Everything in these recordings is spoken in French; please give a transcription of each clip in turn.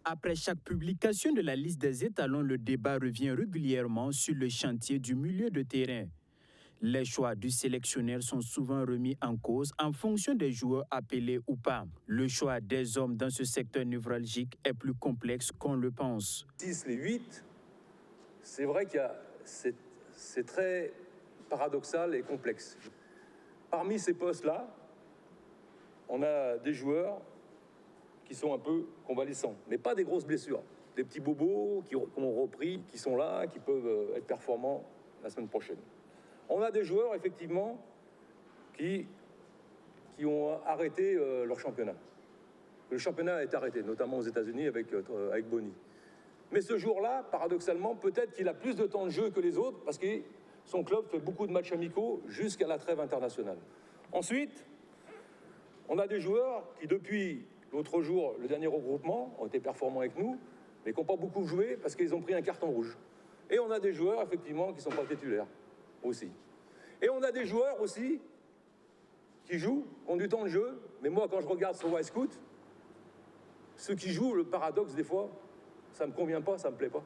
Après chaque publication de la liste des étalons, le débat revient régulièrement sur le chantier du milieu de terrain. Les choix du sélectionneur sont souvent remis en cause en fonction des joueurs appelés ou pas. Le choix des hommes dans ce secteur névralgique est plus complexe qu'on le pense. 6, les 8, c'est vrai qu'il y a, c'est très paradoxal et complexe. Parmi ces postes-là, on a des joueurs qui sont un peu convalescents, mais pas des grosses blessures. Des petits bobos qui ont repris, qui sont là, qui peuvent être performants la semaine prochaine. On a des joueurs, effectivement, qui ont arrêté leur championnat. Le championnat est arrêté, notamment aux États-Unis avec Bonny. Mais ce jour-là, paradoxalement, peut-être qu'il a plus de temps de jeu que les autres parce que son club fait beaucoup de matchs amicaux jusqu'à la trêve internationale. Ensuite, on a des joueurs qui, depuis l'autre jour, le dernier regroupement, ont été performants avec nous, mais qui n'ont pas beaucoup joué parce qu'ils ont pris un carton rouge. Et on a des joueurs, effectivement, qui ne sont pas titulaires aussi. Et on a des joueurs aussi qui jouent, qui ont du temps de jeu, mais moi, quand je regarde sur Wisecout, ceux qui jouent, le paradoxe, des fois, ça ne me convient pas, ça ne me plaît pas.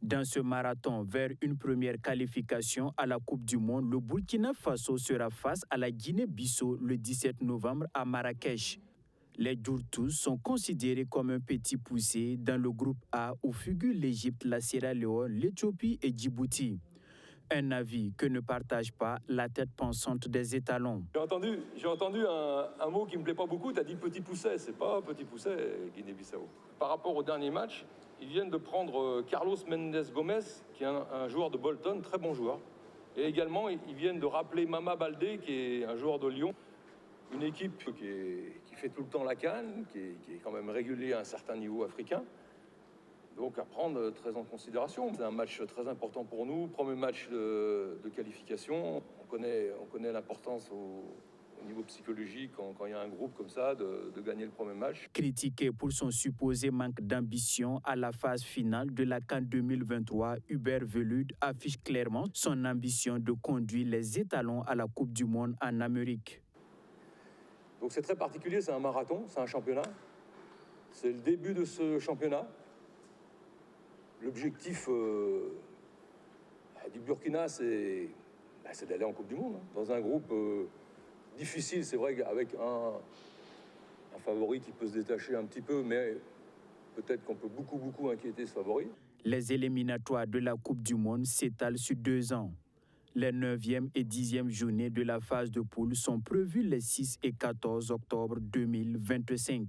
Dans ce marathon vers une première qualification à la Coupe du Monde, le Burkina Faso sera face à la Guinée-Bissau le 17 novembre à Marrakech. Les Djourtous sont considérés comme un petit poussé dans le groupe A où figurent l'Égypte, la Sierra Leone, l'Éthiopie et Djibouti. Un avis que ne partage pas la tête pensante des étalons. J'ai entendu un mot qui ne me plaît pas beaucoup, tu as dit petit pousset, c'est pas petit pousset Guinée-Bissau. Par rapport au dernier match, ils viennent de prendre Carlos Mendes Gomez, qui est un joueur de Bolton, très bon joueur. Et également, ils viennent de rappeler Mama Baldé, qui est un joueur de Lyon. Une équipe qui fait tout le temps la CAN, qui est quand même régulier à un certain niveau africain. Donc à prendre très en considération. C'est un match très important pour nous, premier match de qualification. On connaît l'importance au niveau psychologique, quand il y a un groupe comme ça, de gagner le premier match. Critiqué pour son supposé manque d'ambition à la phase finale de la CAN 2023, Hubert Velud affiche clairement son ambition de conduire les étalons à la Coupe du Monde en Amérique. Donc c'est très particulier, c'est un marathon, c'est un championnat. C'est le début de ce championnat. L'objectif du Burkina, c'est d'aller en Coupe du Monde. Dans un groupe difficile, c'est vrai, avec un favori qui peut se détacher un petit peu, mais peut-être qu'on peut beaucoup inquiéter ce favori. Les éliminatoires de la Coupe du Monde s'étalent sur 2 ans. Les 9e et 10e journées de la phase de poule sont prévues les 6 et 14 octobre 2025.